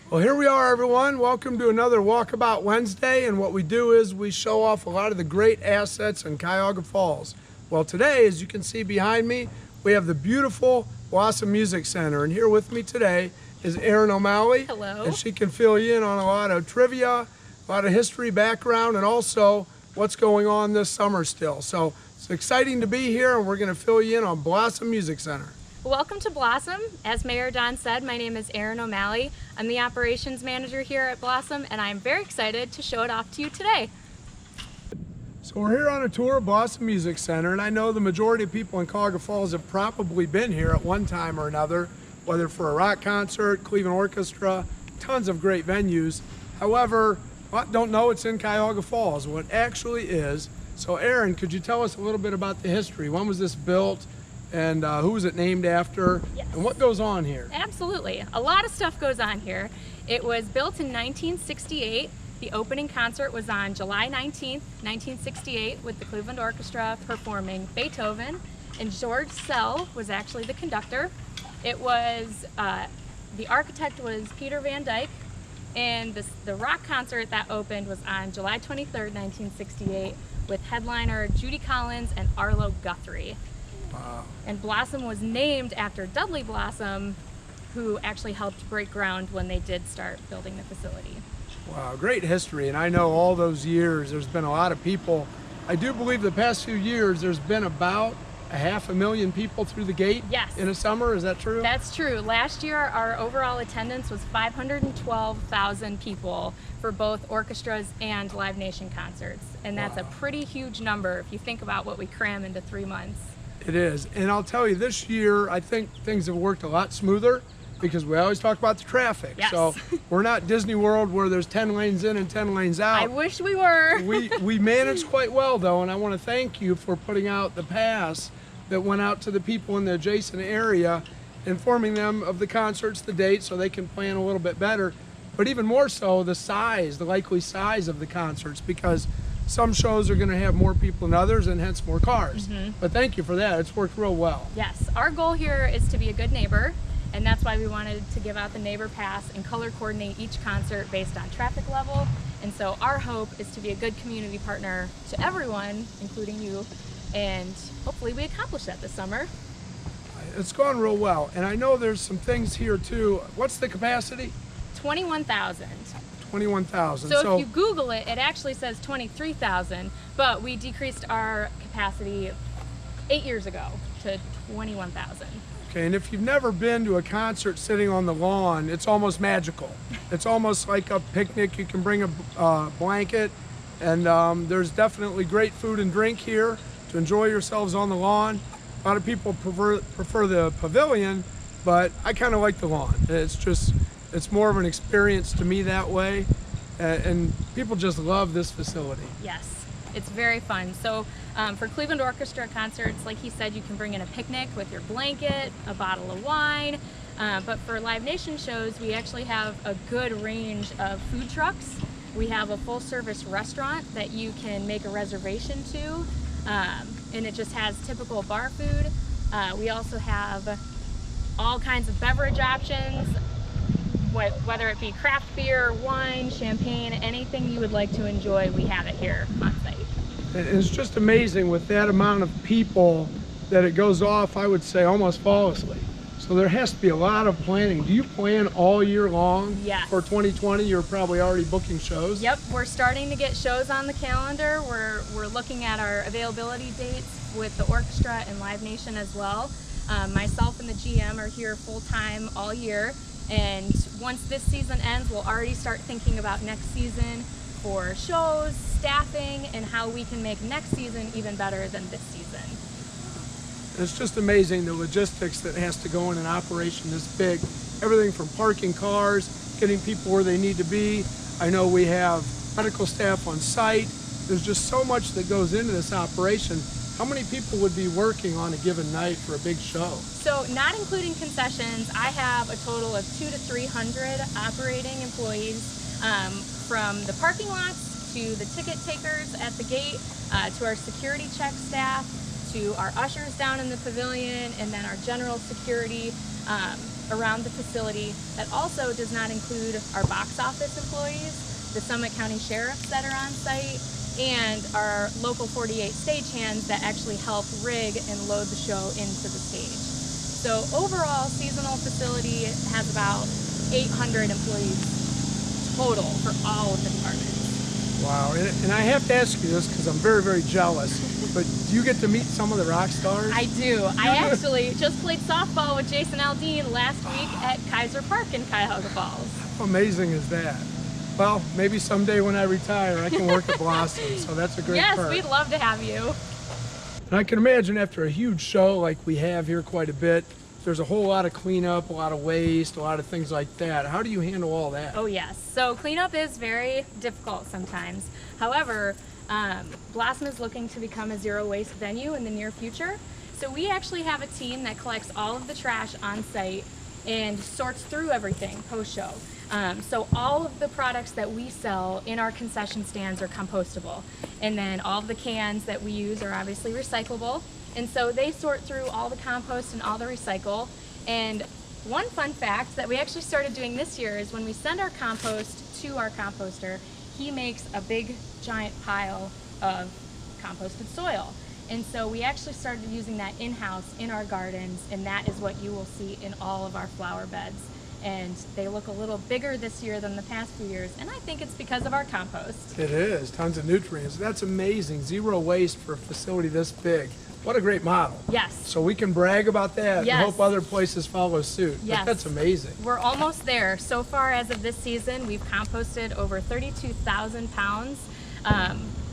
Well, here we are, everyone. Welcome to another Walkabout Wednesday, and what we do is we show off a lot of the great assets in Cuyahoga Falls. Well, today, as you can see behind me, we have the beautiful Blossom Music Center, and here with me today is Erin O'Malley. Hello. And she can fill you in on a lot of trivia, a lot of history background, and also what's going on this summer still. So it's exciting to be here, and we're going to fill you in on Blossom Music Center. Welcome to Blossom. As Mayor Don said, my name is Erin O'Malley. I'm the operations manager here at Blossom, and I'm very excited to show it off to you today. So we're here on a tour of Blossom Music Center, and I know the majority of people in Cuyahoga Falls have probably been here at one time or another, whether for a rock concert, Cleveland Orchestra, tons of great venues. However, don't know it's in Cuyahoga Falls, what it actually is. So Erin, could you tell us a little bit about the history? When was this built? And who was it named after? Yes. And what goes on here? Absolutely. A lot of stuff goes on here. It was built in 1968. The opening concert was on July 19th, 1968, with the Cleveland Orchestra performing Beethoven, and George Sell was actually the conductor. It was, the architect was Peter Van Dyke, and the rock concert that opened was on July 23rd, 1968, with headliner Judy Collins and Arlo Guthrie. Wow. And Blossom was named after Dudley Blossom, who actually helped break ground when they did start building the facility. Wow, great history. And I know all those years, there's been a lot of people. I do believe the past few years, there's been about 500,000 people through the gate. Yes. In a summer, is that true? That's true. Last year, our overall attendance was 512,000 people for both orchestras and Live Nation concerts. And that's a pretty huge number if you think about what we cram into 3 months. It is. And I'll tell you, this year, I think things have worked a lot smoother because we always talk about the traffic. Yes. So we're not Disney World where there's 10 lanes in and 10 lanes out. I wish we were. We managed quite well, though, and I want to thank you for putting out the pass that went out to the people in the adjacent area, informing them of the concerts, the dates, so they can plan a little bit better. But even more so, the size, the likely size of the concerts, because some shows are going to have more people than others and hence more cars. But thank you for that. It's worked real well. Yes, our goal here is to be a good neighbor, and that's why we wanted to give out the neighbor pass and color coordinate each concert based on traffic level. And so our hope is to be a good community partner to everyone, including you, and hopefully we accomplish that this summer. It's gone real well. And I know there's some things here too. What's the capacity? 21,000. 21,000. So if you Google it, it actually says 23,000, but we decreased our capacity 8 years ago to 21,000. Okay, and if you've never been to a concert sitting on the lawn, it's almost magical. It's almost like a picnic. You can bring a blanket, and there's definitely great food and drink here to enjoy yourselves on the lawn. A lot of people prefer the pavilion, but I kind of like the lawn. It's more of an experience to me that way, and people just love this facility. Yes, it's very fun. So for Cleveland Orchestra concerts, like he said, you can bring in a picnic with your blanket, a bottle of wine, but for Live Nation shows, we actually have a good range of food trucks. We have a full-service restaurant that you can make a reservation to, and it just has typical bar food. We also have all kinds of beverage options, whether it be craft beer, wine, champagne, anything you would like to enjoy, we have it here on site. And it's just amazing with that amount of people that it goes off, I would say, almost flawlessly. So there has to be a lot of planning. Do you plan all year long? Yes. For 2020, you're probably already booking shows? Yep, we're starting to get shows on the calendar. We're looking at our availability dates with the orchestra and Live Nation as well. Myself and the GM are here full-time all year. And once this season ends, we'll already start thinking about next season for shows, staffing, and how we can make next season even better than this season. It's just amazing the logistics that has to go in an operation this big. Everything from parking cars, getting people where they need to be. I know we have medical staff on site. There's just so much that goes into this operation. How many people would be working on a given night for a big show? So not including concessions, I have a total of 200 to 300 operating employees, from the parking lots to the ticket takers at the gate, to our security check staff, to our ushers down in the pavilion, and then our general security. around the facility that also does not include our box office employees, the Summit County sheriffs that are on site, and our local 48 stagehands that actually help rig and load the show into the stage. So overall, seasonal facility has about 800 employees total for all of the departments. Wow, and I have to ask you this because I'm very, very jealous, but do you get to meet some of the rock stars? I do. I actually just played softball with Jason Aldean last week at Kaiser Park in Cuyahoga Falls. How amazing is that? Well, maybe someday when I retire, I can work at Blossom, so that's a great Yes, perk. we'd love to have you. And I can imagine after a huge show like we have here quite a bit, there's a whole lot of cleanup, a lot of waste, a lot of things like that. How do you handle all that? Oh yes, so cleanup is very difficult sometimes. However, Blossom is looking to become a zero waste venue in the near future. So we actually have a team that collects all of the trash on site and sorts through everything post-show. So all of the products that we sell in our concession stands are compostable. And then all of the cans that we use are obviously recyclable. And so they sort through all the compost and all the recycle. And one fun fact that we actually started doing this year is when we send our compost to our composter, he makes a big giant pile of composted soil. And so we actually started using that in-house in our gardens, and that is what you will see in all of our flower beds. And they look a little bigger this year than the past few years, and I think it's because of our compost. It is, tons of nutrients. That's amazing, zero waste for a facility this big. What a great model. Yes. So we can brag about that Yes. and hope other places follow suit. Yes. But that's amazing. We're almost there. So far as of this season, we've composted over 32,000 pounds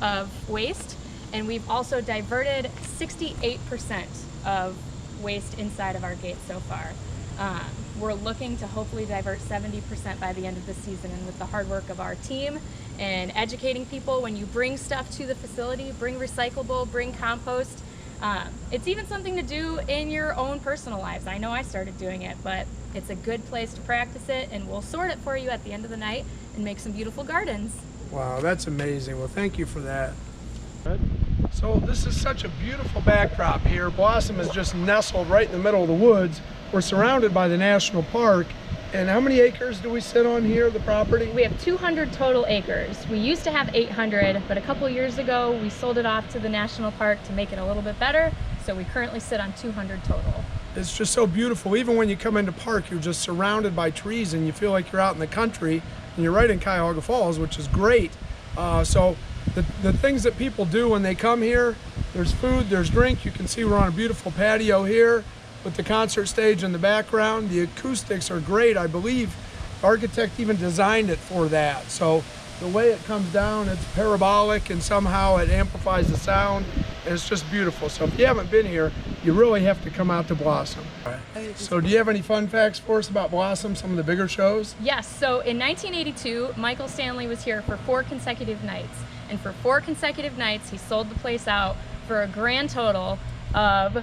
of waste, and we've also diverted 68% of waste inside of our gate so far. We're looking to hopefully divert 70% by the end of the season, and with the hard work of our team and educating people, when you bring stuff to the facility, bring recyclable, bring compost. It's even something to do in your own personal lives. I know I started doing it, but it's a good place to practice it, and we'll sort it for you at the end of the night and make some beautiful gardens. Wow, that's amazing. Well, thank you for that. So this is such a beautiful backdrop here. Blossom is just nestled right in the middle of the woods. We're surrounded by the national park. And how many acres do we sit on here, the property? We have 200 total acres. We used to have 800, but a couple years ago we sold it off to the national park to make it a little bit better. So we currently sit on 200 total. It's just so beautiful. Even when you come into park, you're just surrounded by trees and you feel like you're out in the country, and you're right in Cuyahoga Falls, which is great. So the things that people do when they come here, there's food, there's drink. You can see we're on a beautiful patio here with the concert stage in the background. The acoustics are great. I believe the architect even designed it for that. So the way it comes down, it's parabolic, and somehow it amplifies the sound, and it's just beautiful. So if you haven't been here, you really have to come out to Blossom. So do you have any fun facts for us about Blossom, some of the bigger shows? Yes, so in 1982, Michael Stanley was here for 4 consecutive nights. And for 4 consecutive nights, he sold the place out for a grand total of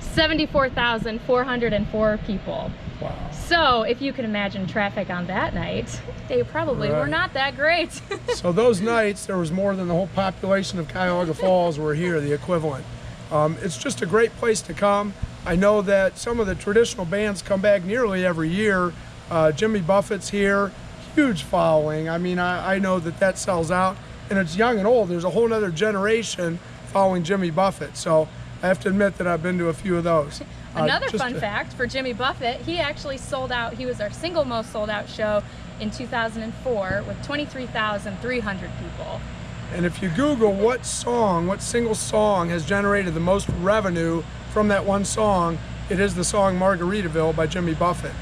74,404 people. Wow. So if you can imagine traffic on that night, they probably were not that great. So those nights, there was more than the whole population of Cuyahoga Falls were here, the equivalent. It's just a great place to come. I know that some of the traditional bands come back nearly every year. Jimmy Buffett's here, huge following. I mean, I know that sells out, and it's young and old. There's a whole other generation following Jimmy Buffett. So I have to admit that I've been to a few of those. Another fun fact for Jimmy Buffett, he actually sold out, he was our single most sold out show in 2004 with 23,300 people. And if you Google what single song has generated the most revenue from that one song, it is the song Margaritaville by Jimmy Buffett.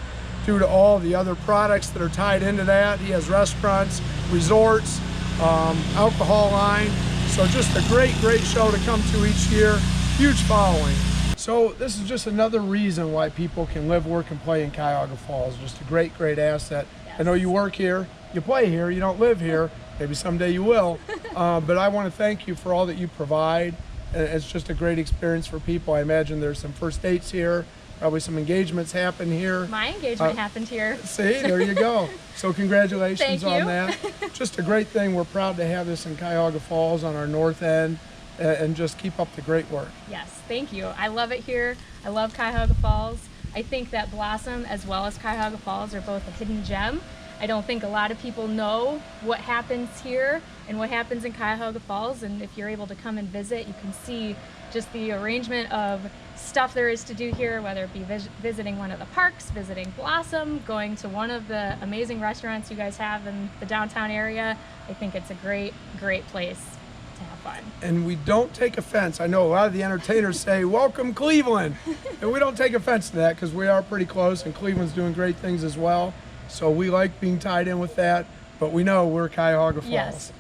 Due to all the other products that are tied into that, he has restaurants, resorts, alcohol line. So just a great, great show to come to each year. Huge following. So this is just another reason why people can live, work, and play in Cuyahoga Falls. Just a great, great asset. Yes. I know you work here, you play here, you don't live here. Maybe someday you will. But I want to thank you for all that you provide. It's just a great experience for people. I imagine there's some first dates here, probably some engagements happen here. My engagement happened here. See, there you go. So congratulations Thank you. on that. Just a great thing. We're proud to have this in Cuyahoga Falls on our north end. And just keep up the great work. Yes, thank you. I love it here. I love Cuyahoga Falls. I think that Blossom as well as Cuyahoga Falls are both a hidden gem. I don't think a lot of people know what happens here and what happens in Cuyahoga Falls, and if you're able to come and visit, you can see just the arrangement of stuff there is to do here, whether it be visiting one of the parks, visiting Blossom, going to one of the amazing restaurants you guys have in the downtown area. I think it's a great, great place to have fun. And we don't take offense. I know a lot of the entertainers say, welcome Cleveland. And we don't take offense to that because we are pretty close and Cleveland's doing great things as well. So we like being tied in with that, but we know we're Cuyahoga Falls. Yes,